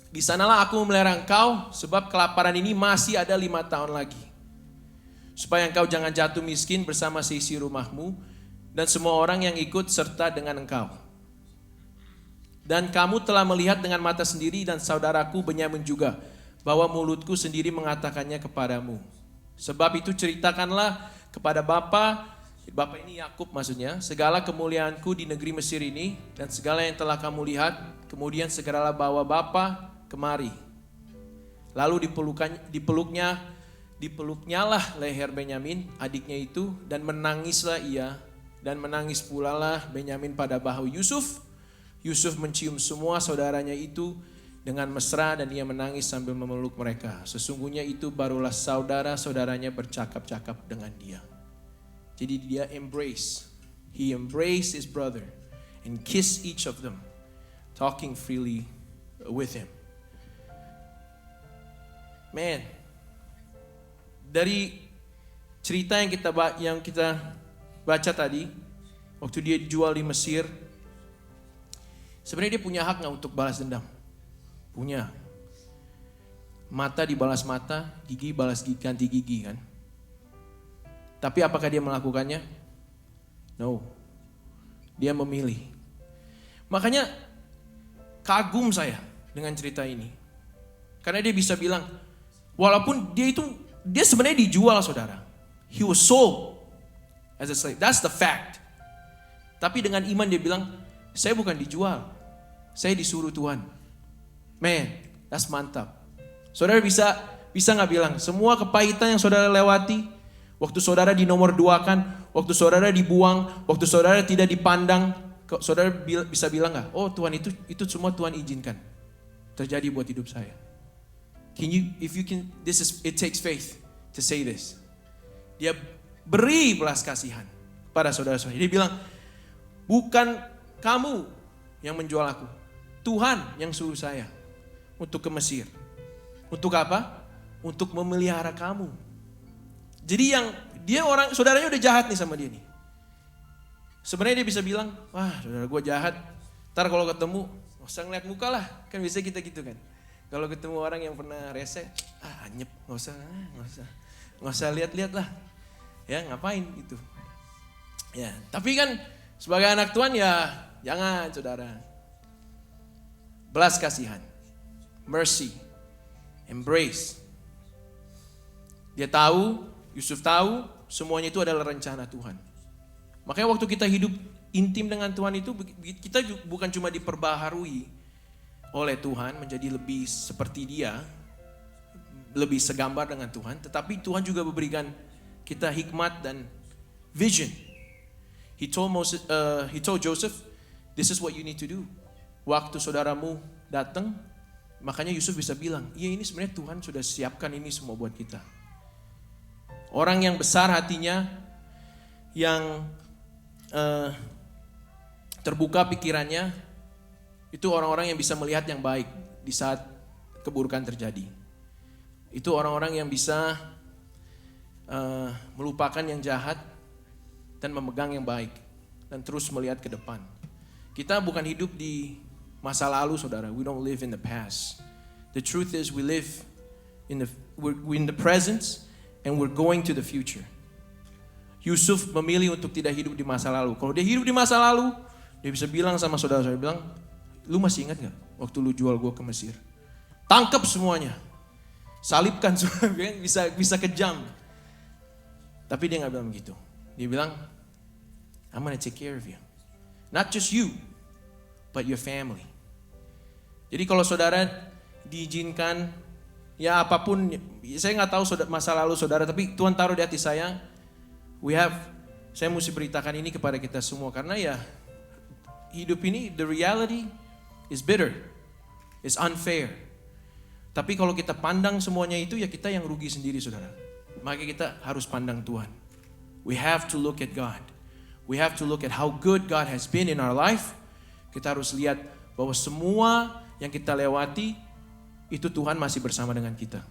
Di sanalah aku memelihara engkau, sebab kelaparan ini masih ada 5 tahun lagi. Supaya engkau jangan jatuh miskin bersama seisi rumahmu, dan semua orang yang ikut serta dengan engkau. Dan kamu telah melihat dengan mata sendiri dan saudaraku Benyamin juga, bahwa mulutku sendiri mengatakannya kepadamu. Sebab itu ceritakanlah kepada Bapa ini Yakub maksudnya, segala kemuliaanku di negeri Mesir ini dan segala yang telah kamu lihat, kemudian segeralah bawa Bapa kemari. Lalu dipeluknyalah leher Benyamin, adiknya itu, dan menangislah ia, dan menangis pula lah Benyamin pada bahu Yusuf. Yusuf mencium semua saudaranya itu dengan mesra dan ia menangis sambil memeluk mereka. Sesungguhnya itu barulah saudara-saudaranya bercakap-cakap dengan dia. Jadi dia he embraced his brother and kissed each of them, talking freely with him. Man, dari cerita yang kita baca tadi, waktu dia dijual di Mesir, sebenarnya dia punya hak nggak untuk balas dendam? Punya. Mata dibalas mata, gigi balas gigi, ganti gigi kan. Tapi apakah dia melakukannya? No. Dia memilih. Makanya kagum saya dengan cerita ini. Karena dia bisa bilang, walaupun dia sebenarnya dijual saudara. He was sold as a slave. That's the fact. Tapi dengan iman dia bilang, saya bukan dijual. Saya disuruh Tuhan. Man, that's mantap. Saudara bisa gak bilang, semua kepahitan yang saudara lewati, waktu saudara dinomor 2-kan, waktu saudara dibuang, waktu saudara tidak dipandang, saudara bisa bilang gak, oh Tuhan itu semua Tuhan izinkan terjadi buat hidup saya. It takes faith to say this. Dia beri belas kasihan pada saudara-saudara. Dia bilang, bukan kamu yang menjual aku, Tuhan yang suruh saya untuk ke Mesir. Untuk apa? Untuk memelihara kamu. Jadi saudaranya udah jahat nih sama dia nih. Sebenarnya dia bisa bilang, wah saudara gue jahat, ntar kalau ketemu, gak usah ngeliat muka lah. Kan biasanya kita gitu kan. Kalau ketemu orang yang pernah rese, anyep, gak usah lihat-lihat lah. Ya ngapain gitu. Ya, tapi kan sebagai anak Tuhan ya jangan saudara. Belas kasihan, mercy, embrace. Dia tahu, Yusuf tahu, semuanya itu adalah rencana Tuhan. Makanya waktu kita hidup intim dengan Tuhan itu, kita bukan cuma diperbaharui oleh Tuhan menjadi lebih seperti Dia, lebih segambar dengan Tuhan, tetapi Tuhan juga memberikan kita hikmat dan vision. He told Joseph, this is what you need to do. Waktu saudaramu datang, makanya Yusuf bisa bilang, iya ini sebenarnya Tuhan sudah siapkan ini semua buat kita. Orang yang besar hatinya, yang terbuka pikirannya, itu orang-orang yang bisa melihat yang baik di saat keburukan terjadi. Itu orang-orang yang bisa melupakan yang jahat dan memegang yang baik dan terus melihat ke depan. Kita bukan hidup di masa lalu, saudara. We don't live in the past. The truth is we live we're in the present and we're going to the future. Yusuf memilih untuk tidak hidup di masa lalu. Kalau dia hidup di masa lalu, dia bisa bilang sama saudara-saudara, bilang, Lu masih ingat gak waktu lu jual gue ke Mesir? Tangkap semuanya. Salibkan semua, bisa kejam. Tapi dia gak bilang begitu. Dia bilang, I'm gonna take care of you. Not just you, but your family. Jadi kalau saudara diizinkan, ya apapun, saya gak tahu masa lalu saudara, tapi Tuhan taruh di hati saya, saya mesti beritakan ini kepada kita semua. Karena ya, hidup ini, the reality is bitter, is unfair. Tapi kalau kita pandang semuanya itu, ya kita yang rugi sendiri saudara. Maka kita harus pandang Tuhan. We have to look at God. We have to look at how good God has been in our life. Kita harus lihat bahwa semua yang kita lewati, itu Tuhan masih bersama dengan kita.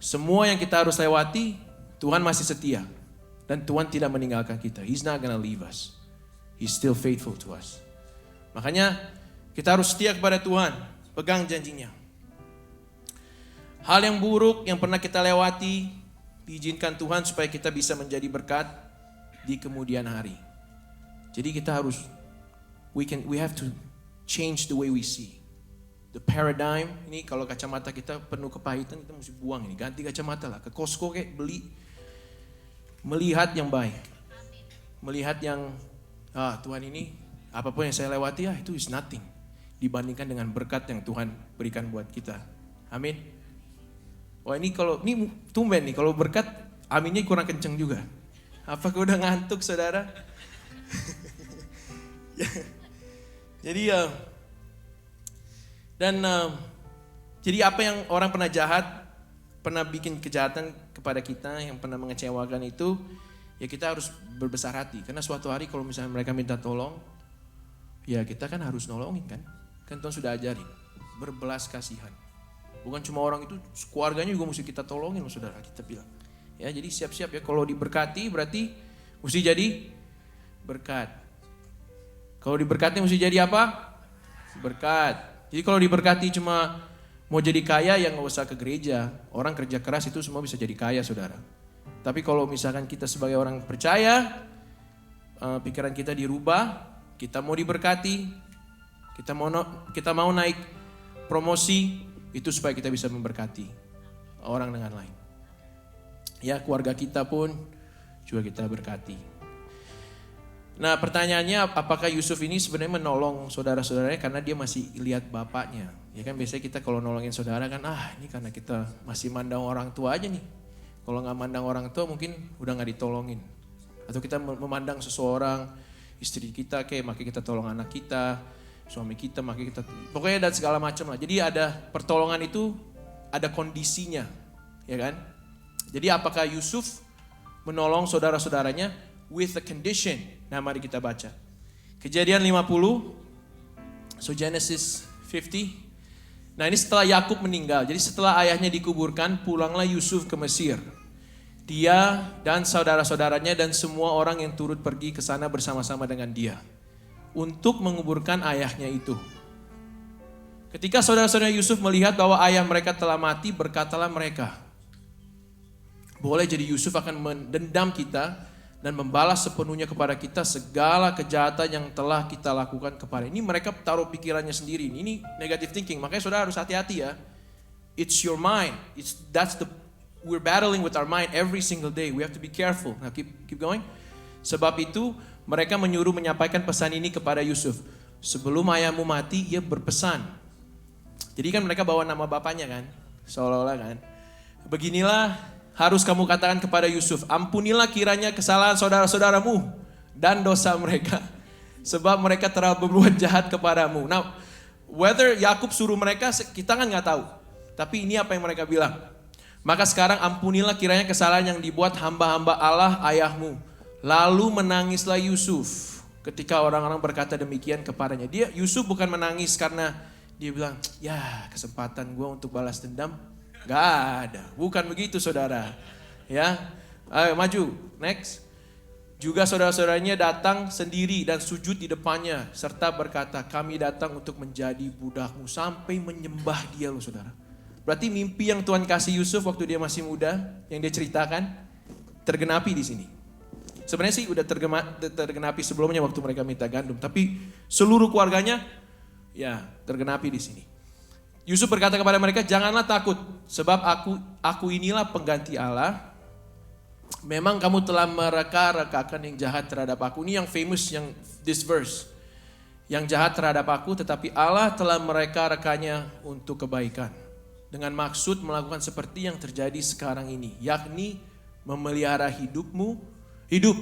Semua yang kita harus lewati, Tuhan masih setia. Dan Tuhan tidak meninggalkan kita. He's not gonna leave us. He's still faithful to us. Makanya kita harus setia kepada Tuhan. Pegang janjinya. Hal yang buruk yang pernah kita lewati, diizinkan Tuhan supaya kita bisa menjadi berkat di kemudian hari. Jadi kita harus, we have to change the way we see. The paradigm, ini kalau kacamata kita penuh kepahitan, kita mesti buang ini. Ganti kacamata lah, ke Costco kayak beli. Melihat yang baik. Melihat yang, Tuhan ini, apapun yang saya lewati, itu is nothing. Dibandingkan dengan berkat yang Tuhan berikan buat kita. Amin. Wah ini tumben nih, kalau berkat, aminnya kurang kenceng juga. Apakah udah ngantuk saudara? Jadi jadi apa yang orang pernah jahat, pernah bikin kejahatan kepada kita, yang pernah mengecewakan itu, ya kita harus berbesar hati. Karena suatu hari kalau misalnya mereka minta tolong, ya kita kan harus nolongin kan. Kan Tuhan sudah ajarin, berbelas kasihan. Bukan cuma orang itu, keluarganya juga mesti kita tolongin loh saudara, kita bilang. Ya jadi siap-siap ya, kalau diberkati berarti mesti jadi berkat. Kalau diberkati mesti jadi apa? Berkat. Jadi kalau diberkati cuma mau jadi kaya, ya gak usah ke gereja. Orang kerja keras itu semua bisa jadi kaya saudara. Tapi kalau misalkan kita sebagai orang percaya, pikiran kita dirubah, kita mau diberkati, kita mau naik promosi, itu supaya kita bisa memberkati orang dengan lain. Ya keluarga kita pun juga kita berkati. Nah pertanyaannya, apakah Yusuf ini sebenarnya menolong saudara-saudaranya karena dia masih lihat bapaknya? Ya kan biasanya kita kalau nolongin saudara kan, ini karena kita masih mandang orang tua aja nih. Kalau gak mandang orang tua mungkin udah gak ditolongin. Atau kita memandang seseorang, istri kita maka kita tolong anak kita, suami kita maka kita, pokoknya ada segala macam lah. Jadi ada pertolongan itu, ada kondisinya, ya kan? Jadi apakah Yusuf menolong saudara-saudaranya with a condition? Nah mari kita baca. Kejadian 50, so Genesis 50. Nah ini setelah Yakub meninggal, jadi setelah ayahnya dikuburkan, pulanglah Yusuf ke Mesir. Dia dan saudara-saudaranya dan semua orang yang turut pergi ke sana bersama-sama dengan dia. Untuk menguburkan ayahnya itu. Ketika saudara-saudara Yusuf melihat bahwa ayah mereka telah mati, berkatalah mereka, boleh jadi Yusuf akan mendendam kita dan membalas sepenuhnya kepada kita segala kejahatan yang telah kita lakukan kepada. Ini mereka taruh pikirannya sendiri. Ini negative thinking. Makanya saudara harus hati-hati ya. It's your mind. We're battling with our mind every single day. We have to be careful. Now keep going. Sebab itu mereka menyuruh menyampaikan pesan ini kepada Yusuf. Sebelum ayahmu mati, ia berpesan. Jadi kan mereka bawa nama bapaknya kan. Seolah-olah kan. Beginilah harus kamu katakan kepada Yusuf, ampunilah kiranya kesalahan saudara-saudaramu dan dosa mereka. Sebab mereka telah berbuat jahat kepadamu. Nah, whether Yakub suruh mereka, kita kan gak tahu. Tapi ini apa yang mereka bilang. Maka sekarang ampunilah kiranya kesalahan yang dibuat hamba-hamba Allah ayahmu. Lalu menangislah Yusuf ketika orang-orang berkata demikian kepadanya. Yusuf bukan menangis karena dia bilang, ya kesempatan gue untuk balas dendam. Gak ada, bukan begitu saudara. Ya, ayo maju, next. Juga saudara-saudaranya datang sendiri dan sujud di depannya serta berkata, kami datang untuk menjadi budakmu, sampai menyembah dia loh saudara. Berarti mimpi yang Tuhan kasih Yusuf waktu dia masih muda, yang dia ceritakan, tergenapi di sini. Sebenarnya sih udah tergenapi sebelumnya waktu mereka minta gandum, tapi seluruh keluarganya Ya, tergenapi di sini. Yusuf berkata kepada mereka, janganlah takut, sebab aku inilah pengganti Allah. Memang kamu telah mereka-rekakan yang jahat terhadap aku. Ini yang famous, yang this verse. Yang jahat terhadap aku, tetapi Allah telah mereka-rekanya untuk kebaikan. Dengan maksud melakukan seperti yang terjadi sekarang ini. Yakni memelihara hidup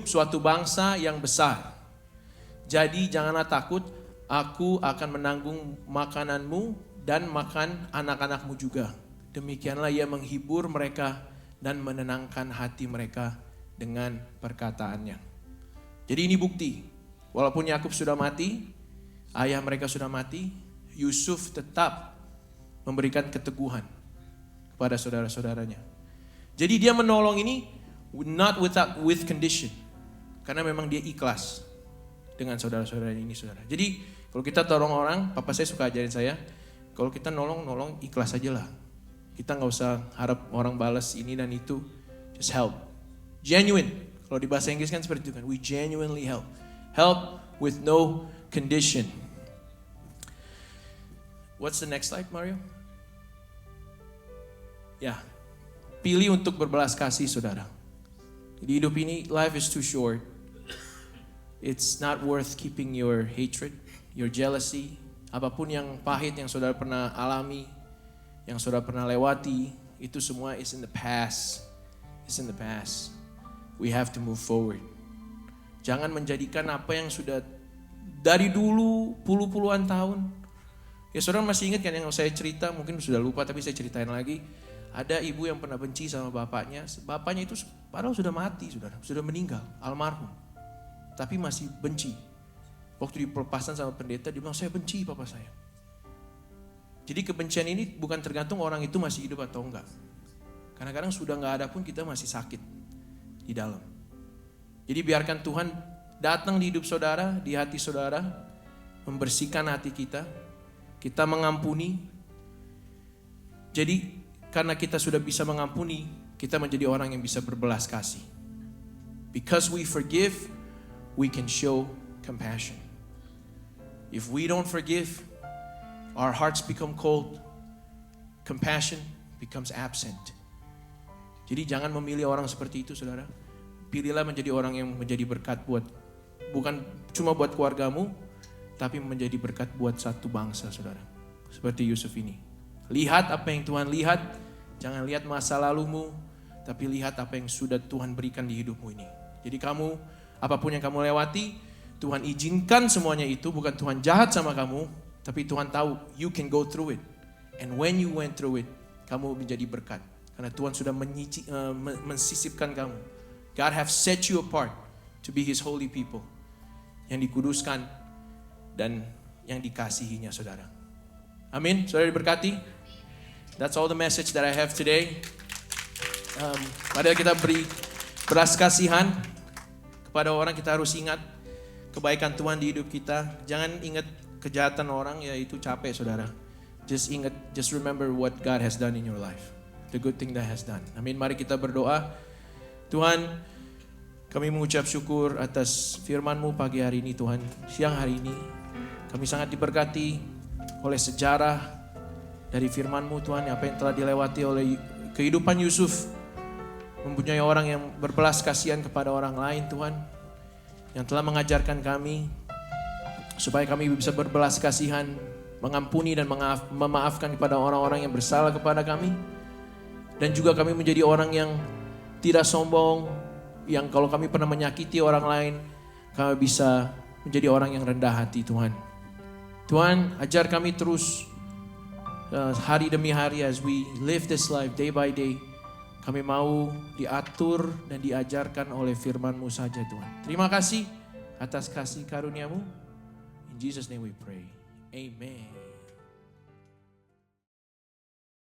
suatu bangsa yang besar. Jadi janganlah takut, aku akan menanggung makananmu dan makan anak-anakmu juga. Demikianlah ia menghibur mereka dan menenangkan hati mereka dengan perkataannya. Jadi ini bukti, walaupun Yakub sudah mati, ayah mereka sudah mati, Yusuf tetap memberikan keteguhan kepada saudara-saudaranya. Jadi dia menolong ini not with condition, karena memang dia ikhlas dengan saudara-saudaranya ini, saudara. Jadi kalau kita tolong orang, papa saya suka ajarin saya, kalau kita nolong ikhlas aja lah. Kita nggak usah harap orang balas ini dan itu. Just help. Genuine. Kalau di bahasa Inggris kan seperti itu kan. We genuinely help. Help with no condition. What's the next slide, Mario? Ya. Pilih untuk berbelas kasih, saudara. Di hidup ini, life is too short. It's not worth keeping your hatred, your jealousy, apapun yang pahit yang saudara pernah alami, yang saudara pernah lewati, itu semua is in the past. It's in the past. We have to move forward. Jangan menjadikan apa yang sudah dari dulu puluhan tahun. Ya saudara masih ingat kan yang saya cerita, mungkin sudah lupa tapi saya ceritain lagi. Ada ibu yang pernah benci sama bapaknya. Bapaknya itu padahal sudah mati, saudara, sudah meninggal, almarhum. Tapi masih benci. Waktu diperlepasan sama pendeta, dia bilang, saya benci papa saya. Jadi kebencian ini bukan tergantung orang itu masih hidup atau enggak. Kadang-kadang sudah enggak ada pun kita masih sakit di dalam. Jadi biarkan Tuhan datang di hidup saudara, di hati saudara, membersihkan hati kita. Kita mengampuni. Jadi karena kita sudah bisa mengampuni, kita menjadi orang yang bisa berbelas kasih. Because we forgive, we can show compassion. If we don't forgive, our hearts become cold. Compassion becomes absent. Jadi jangan memilih orang seperti itu, saudara. Pilihlah menjadi orang yang menjadi berkat bukan cuma buat keluargamu, tapi menjadi berkat buat satu bangsa, saudara. Seperti Yusuf ini. Lihat apa yang Tuhan lihat, jangan lihat masa lalumu, tapi lihat apa yang sudah Tuhan berikan di hidupmu ini. Jadi kamu, apapun yang kamu lewati, Tuhan izinkan semuanya itu, bukan Tuhan jahat sama kamu, tapi Tuhan tahu you can go through it. And when you went through it, kamu menjadi berkat. Karena Tuhan sudah mensisipkan kamu. God have set you apart to be His holy people. Yang dikuduskan dan yang dikasihinya, saudara. Amin, saudara diberkati. That's all the message that I have today. Mari kita beri belas kasihan kepada orang. Kita harus ingat kebaikan Tuhan di hidup kita. Jangan ingat kejahatan orang, ya itu capek, saudara. Just remember what God has done in your life. The good thing that has done. Amin. Mari kita berdoa. Tuhan, kami mengucap syukur atas firman-Mu pagi hari ini, Tuhan. Siang hari ini kami sangat diberkati oleh sejarah dari firman-Mu, Tuhan. Apa yang telah dilewati oleh kehidupan Yusuf, mempunyai orang yang berbelas kasihan kepada orang lain, Tuhan, yang telah mengajarkan kami supaya kami bisa berbelas kasihan, mengampuni dan memaafkan kepada orang-orang yang bersalah kepada kami. Dan juga kami menjadi orang yang tidak sombong, yang kalau kami pernah menyakiti orang lain, kami bisa menjadi orang yang rendah hati, Tuhan. Tuhan, ajar kami terus hari demi hari as we live this life day by day. Kami mau diatur dan diajarkan oleh firman-Mu saja, Tuhan. Terima kasih atas kasih karunia-Mu. In Jesus' name we pray. Amen.